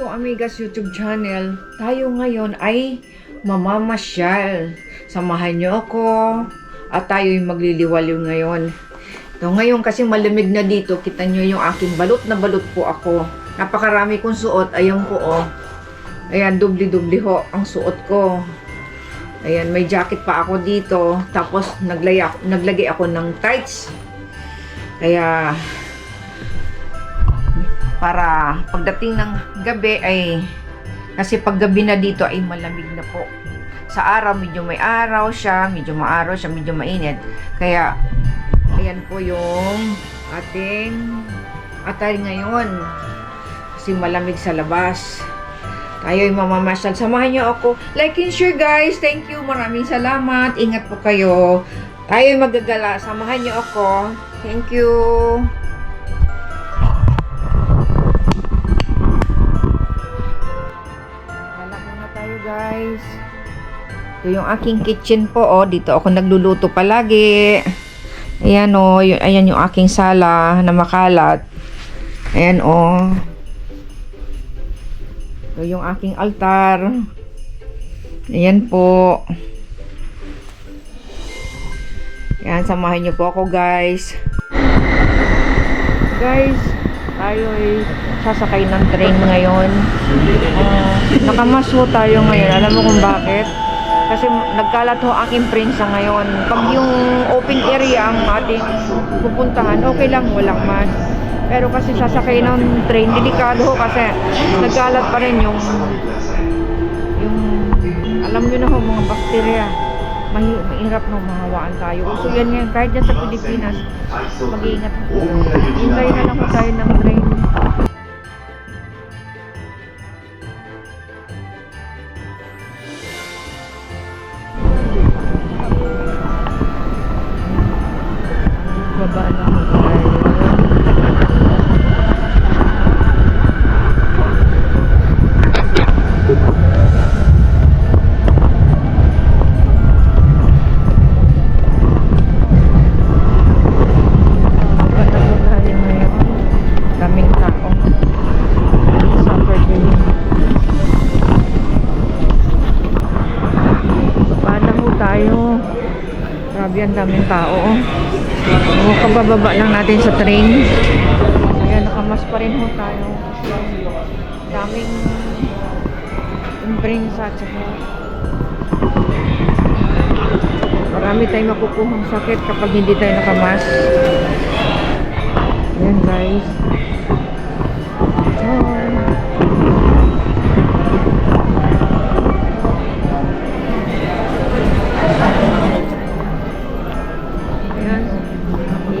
to Amigas YouTube channel. Tayo ngayon ay mamamasyal. Samahan niyo ako at tayo'y magliliwaliw ngayon. So, ngayon kasi malamig na dito. Kita niyo yung aking balot na balot po ako. Napakarami kong suot. Ayan po oh. Ayan, dubli-dubli ho ang suot ko. Ayan, may jacket pa ako dito. Tapos naglagay ako ng tights. Kaya para pagdating ng gabi ay kasi pag gabi na dito ay malamig na po. Sa araw medyo may araw siya, medyo maaraw siya, medyo mainit. Kaya ayan po yung ating atay ngayon. Kasi malamig sa labas. Tayo'y mamamasyal. Samahan niyo ako. Like and share guys. Thank you. Maraming salamat. Ingat po kayo. Tayo'y magagala. Samahan niyo ako. Thank you. Guys, ito yung aking kitchen po oh. Dito ako nagluluto palagi. Ayan oh, ayan yung aking sala na makalat. Ayan oh. Ito yung aking altar. Ayan po. Ayan, samahan niyo po ako guys. Guys, tayo ay sasakay ng train ngayon. Nakamaso tayo ngayon. Alam mo kung bakit? Kasi nagkalat ho aking prinsa ngayon. Pag yung open area ang ating pupuntahan, okay lang, walang mask. Pero kasi sasakay ng train, delikado ho kasi nagkalat pa rin yung alam nyo na ho, mga bakterya. Mahirap na mahawaan tayo. So yan ngayon, kahit dyan sa Pilipinas, mag-iingat po. Hintay na lang po tayo ng train. Baba na po tayo. Grabe, ang daming tao. Oh, kabababa lang natin sa train. Ayan, nakamas pa rin ho tayo. Daming imprensa at saka marami tayong makukuhang sakit kapag hindi tayo nakamas. Ayan guys.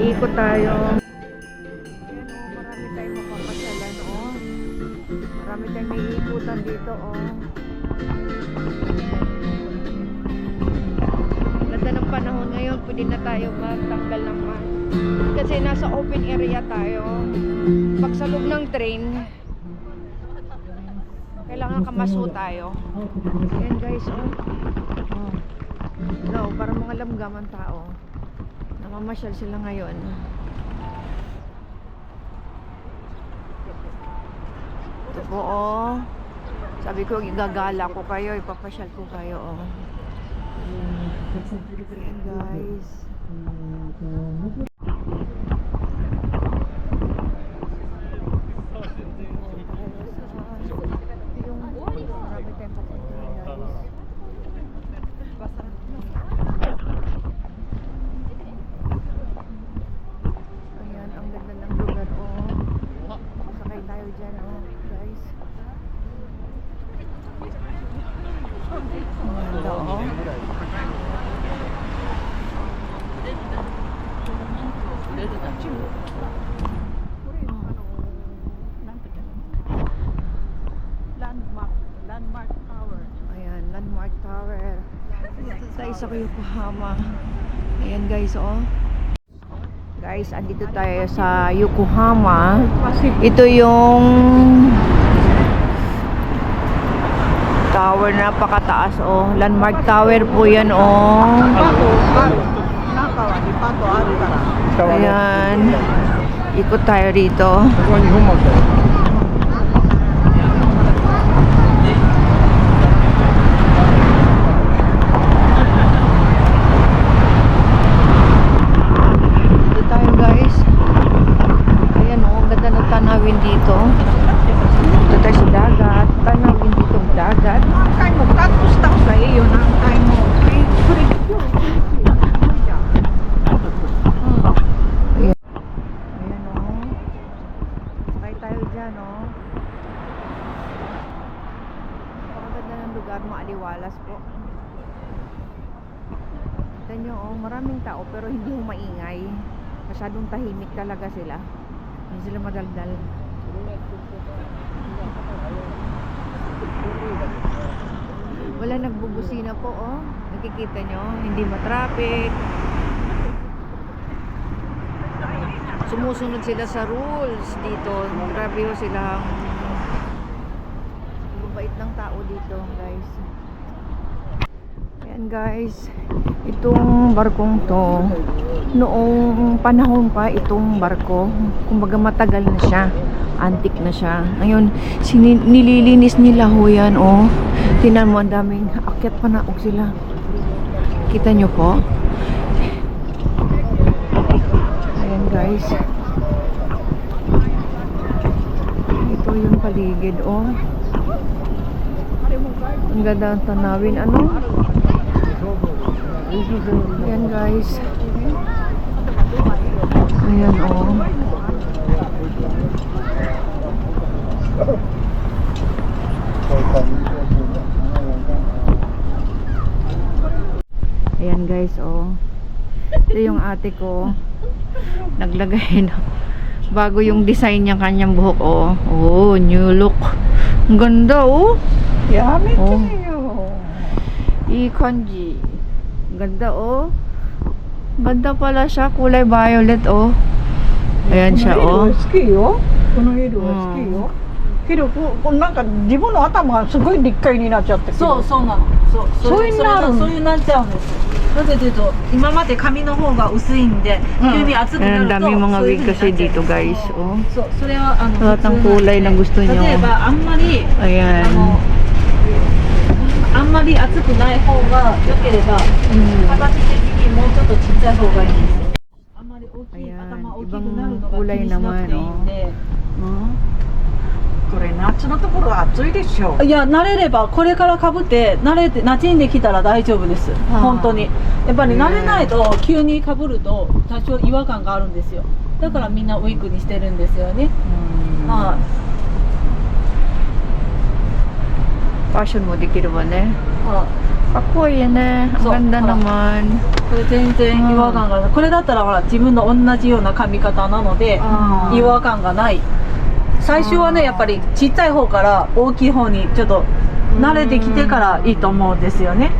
Iikot tayo. Ayan o, marami tayong mapapasyalan o. Marami tayong may iikutan dito o. Ganda ng panahon ngayon, pwede na tayo magtanggal ng mask. Kasi nasa open area tayo. Pag sa loob ng train, kailangan kamaso tayo. Ayan guys o. No, para mga lamgaman tao. Namamasyal sila ngayon. Ito po oh. Sabi ko igagala ko kayo, ipapasyal ko kayo oh. Ayan guys. Landmark Tower. Ayan, Landmark Tower. Tayo sa Yokohama. Ayan guys, oh. Guys, andito tayo sa Yokohama. Ito yung tower, napakataas, oh. Landmark Tower po yan, oh. Ayan. Ikot tayo rito. nyo, oh, maraming tao pero hindi mo maingay. Masyadong tahimik talaga sila. Hindi sila madaldal. Wala nagbubusina po, oh. Nakikita nyo, hindi matraffic. Sumusunod sila sa rules dito. Grabe ho silang mabait ng tao dito, guys. Ayan, guys. Itong barkong to, noong panahon pa itong barko, kumbaga matagal na siya. Antik na siya. Ngayon, nililinis nila ho yan, oh. Tingnan mo, ang daming akyat pa na sila. Kita nyo po? Ayan, guys. Ito yung paligid, oh. Ang ganda ang tanawin, ano? Ayan, guys. Ayan, oh. Ayan, guys, oh. Ito yung ate ko. Naglagay na. Bago yung design niya kanyang buhok, oh. Oh, new look. Ang ganda, oh. Yummy Oh. oh. Ikanji. Ang ganda, oh. Ganda pala siya. Kulay violet, oh. Ayan siya, oh. 好きよ。この色は好きよ。けどなんか自分の頭がすごい立体になっちゃってそうそうなのそういうのあるのそういうなっちゃうんですなぜというと今まで髪の方が薄いんで、急に厚くな Ayan, ると daming mga そういう wig 風になっちゃ kasi います dito, guys, oh. そうそれはLahat ng kulay na gusto nyo. 例えばあんまり Ayan. あんまり厚くない方が良ければ、形的にもうちょっとちっちゃい方がいいんですよあんまり大きい Ayan, 頭大きくなるの ibang が kulay 気にしなくていいんで これ夏のところは暑いでしょ。いや慣れればこれからかぶって慣れて馴染んできたら大丈夫です本当にやっぱり慣れないと急にかぶると多少違和感があるんですよだからみんなウィッグにしてるんですよね、はい Fashion mo, di ba ne? は Ako, yan eh. Ang So, ganda parang- naman. いこれ全然違和感がないこれだったらほら自分の同じような髪型なのであー違和感がない最初はねやっぱりちっちゃい方から大きい方にちょっと慣れてきてからいいと思うんですよね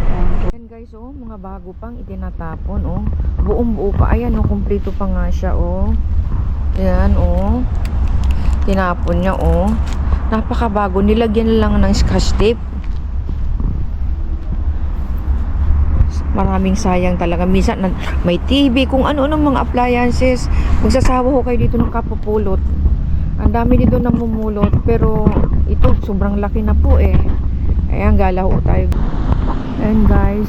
Yan, guys, oh. Mga bago pang itinatapon, oh. Buong buo pa. Ayan, oh. Kompleto pa nga siya, oh. Ayan, oh. Tinapon niya, oh. Napakabago. Nilagyan lang ng scotch tape. Maraming sayang talaga. Minsan may TV, kung ano-ano mga appliances. Magsasawa ho kayo dito ng kapupulot. Ang dami dito namumulot. Pero ito, sobrang laki na po eh. Ayan, gala ho tayo. Ayan, guys.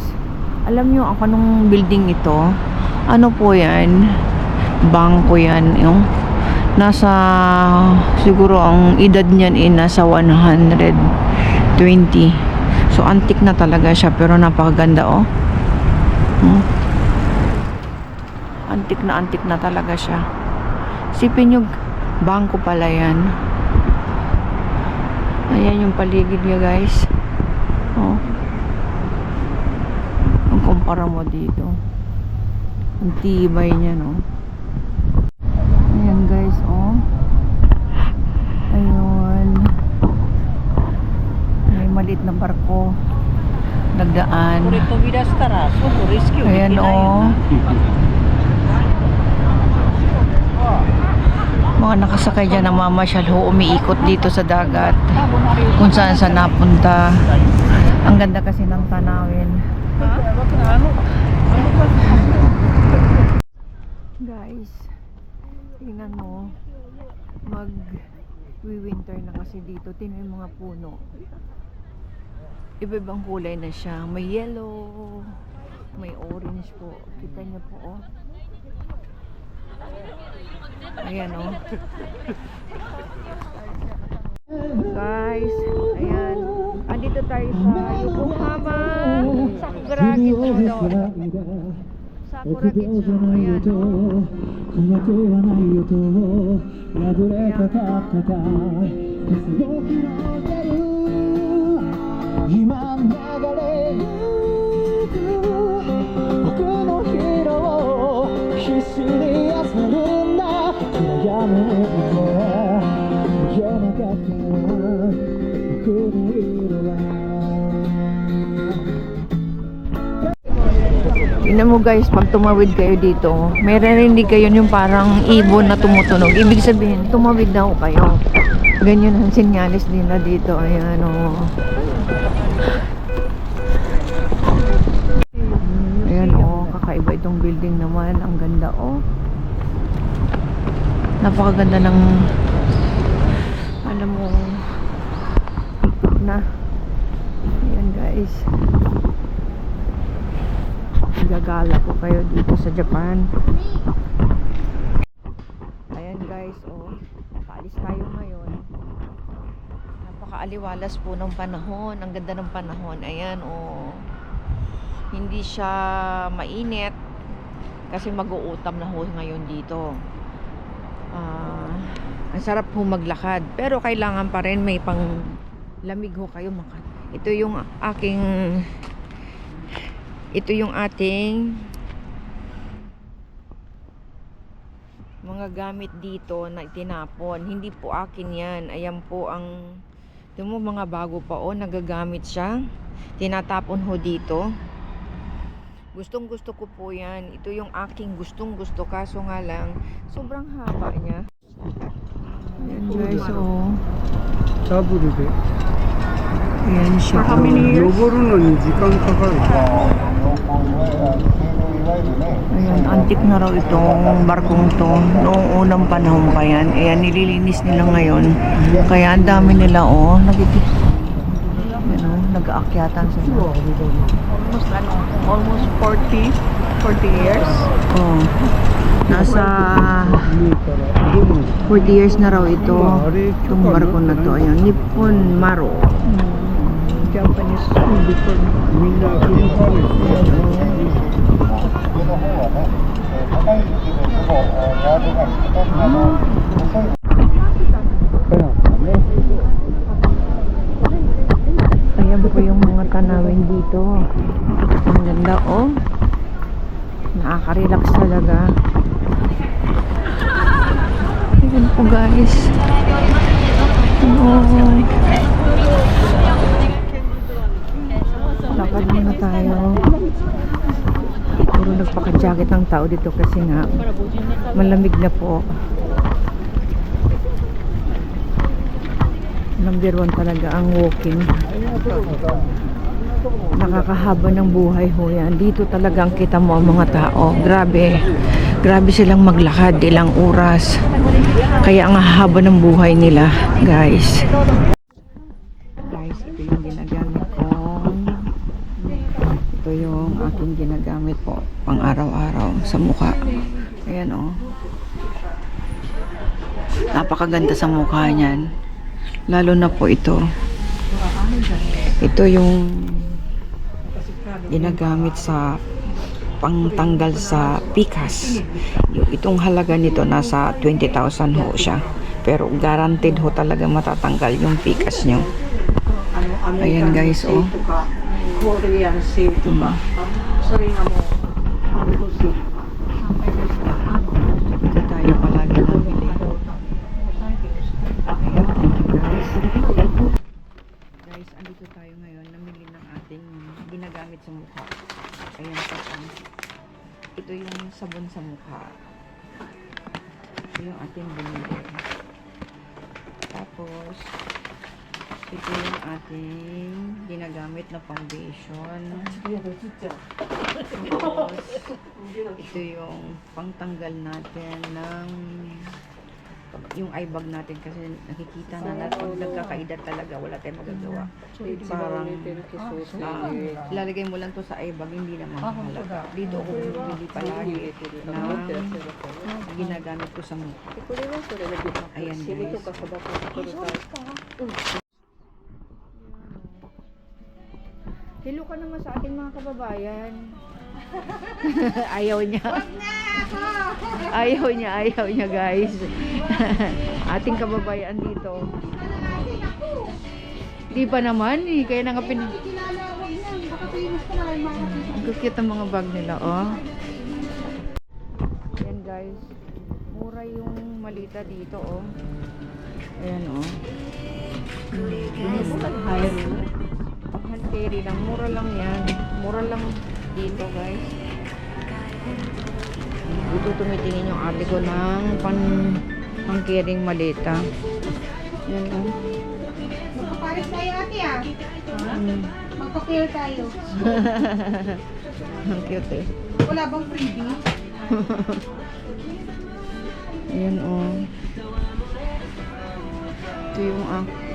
Alam nyo ako nung building ito. Ano po yan? Bangko yan. Yung nasa, siguro ang edad niyan ay nasa 120. So, antik na talaga siya. Pero napakaganda, oh. Antik na talaga siya. Sipin nyo, bangko pala yan. Ayan yung paligid niya, guys. Oh. Ang kumpara mo dito. Ang tibay niya, no. Ayan, guys, oh. Ayun. May maliit na barko. Nagdaan. これ飛び出したらすごくレスキューできない Ayan, よ oh. な。 Mga nakasakay dyan na mamasyal ho, umiikot dito sa dagat kung saan saan napunta. Ang ganda kasi ng tanawin. Guys, tingnan mo, mag-winter na kasi dito. Tingnan yung mga puno. Iba-ibang kulay na siya. May yellow, may orange po. Kita niyo po, oh. Ayan, oh. Guys, ayan. Andito tayo sa Yokohama Sakura Gitsudo. Sakura Gitsudo. Ayan, oh. 怖くはないよと破れかかってた動きの出る今流れゆく僕の日必死に漁るんだ暗闇にいて夜中から僕の色は Tingnan mo guys, pag tumawid kayo dito, may narinig kayo yung parang ibon na tumutunog. Ibig sabihin, tumawid na ho kayo. Ganyan ang sinyalis nila dito. Ayan o. Ayan o, kakaiba itong building naman. Ang ganda o. Napakaganda ng, alam mo, na. Ayan guys. Gagala po kayo dito sa Japan. Ayan guys, oh. Paalis tayo ngayon. Napakaaliwalas po ng panahon. Ang ganda ng panahon. Ayan, oh. Hindi siya mainit kasi mag-uutam na ho ngayon dito. Ang sarap po maglakad. Pero kailangan pa rin may pang lamig ho kayo. Ito yung ating mga gamit dito na itinapon. Hindi po akin yan. Ayan po ang ito mo, mga bago pa o nagagamit siya. Tinatapon ho dito. Gustong gusto ko po yan. Ito yung aking gustong gusto. Kaso nga lang sobrang haba niya. Ayan guys, oh. Ayan siya. For how many years? 登るのに時間かかる。 Ayan, antik na raw itong barkong to. Noong unang panahon pa yan. Ayan, nililinis nila ngayon. Kaya ang dami nila, oh. Nag-aakyatan sila. Almost 40 years. Oh. Nasa 40 years na raw ito. Itong barko na to. Ayan, Nippon Maro. Japanese before. みんなフィリパンですね。 Ayan po yung mga tanawin dito. Ang ganda, oh. Nakaka-relax talaga. Ayan po guys. Oh. Lakad muna tayo. Puro nagpaka-jacket ang tao dito kasi nga malamig na po. Number 1 talaga ang walking. Nakakahaba ng buhay ho yan. Dito talagang kita mo ang mga tao. Grabe. Grabe silang maglakad ilang oras. Kaya ang haba ng buhay nila, guys. Guys, ito yung ginagamit ko. Ito yung aking ginagamit po pang araw-araw sa mukha. Ayan oh. Napakaganda sa mukha niyan. Lalo na po ito. Ito yung ginagamit sa pangtanggal sa pikas. Itong halaga nito nasa 20,000 ho siya. Pero guaranteed ho talaga matatanggal yung pikas nyo. Ayan guys, oh. Korean sale to ba? Sorry nga mo. Ito tayo palagi nabili. Ayan, thank you guys. Guys, andito tayo ngayon. Namili ng ating ginagamit sa mukha. Ayan po. Ito yung sabon sa mukha. Ito yung ating binili. Tapos, ito yung ating ginagamit na foundation. Tapos, ito yung pangtanggal natin ng yung eye bag natin kasi nakikita na natin pag nagkakaedad talaga wala tayong magagawa. Parang lalagay mo lang to sa eye bag, hindi naman halaga. Dito ako bumili palagi ng ginagamit ko sa mukha. Ayan guys. Hello ka naman sa ating mga kababayan. Ayaw niya. Ayaw niya guys. Ating kababayan dito. Di pa naman eh. Kaya na nga ang cute ang mga bag nila, oh. guys. Mura yung malita dito, oh. Ayan, oh. Pang carry lang. Mura lang yan. Mura lang dito, guys. Dito tumitingin yung ate ko ng pang-carrying malita. Ayan, oh. Magpapares tayo ate ah. Magpa-pair tayo. Ang cute, eh. Wala bang freebie? Ayan, oh.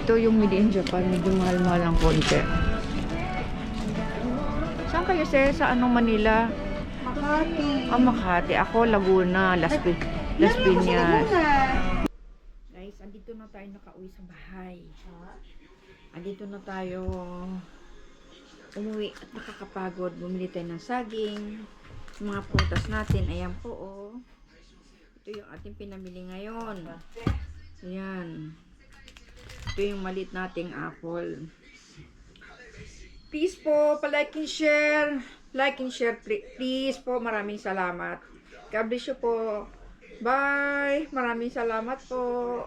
Ito yung made in Japan. Medyo mahal-mahal ang konti. Saan kayo, sir? Sa anong Manila? Makati. Makati. Ako, Laguna. Las Piñas. Guys, andito na tayo nakauwi sa bahay. Andito na tayo umuwi at nakakapagod. Bumili tayo ng saging. Mga prutas natin. Ayan po, oh. Ito yung ating pinamili ngayon. Ayan. Ito yung maliit nating apple. Please po, pa-like and share. Like and share, please po. Maraming salamat. God bless you po. Bye. Maraming salamat po.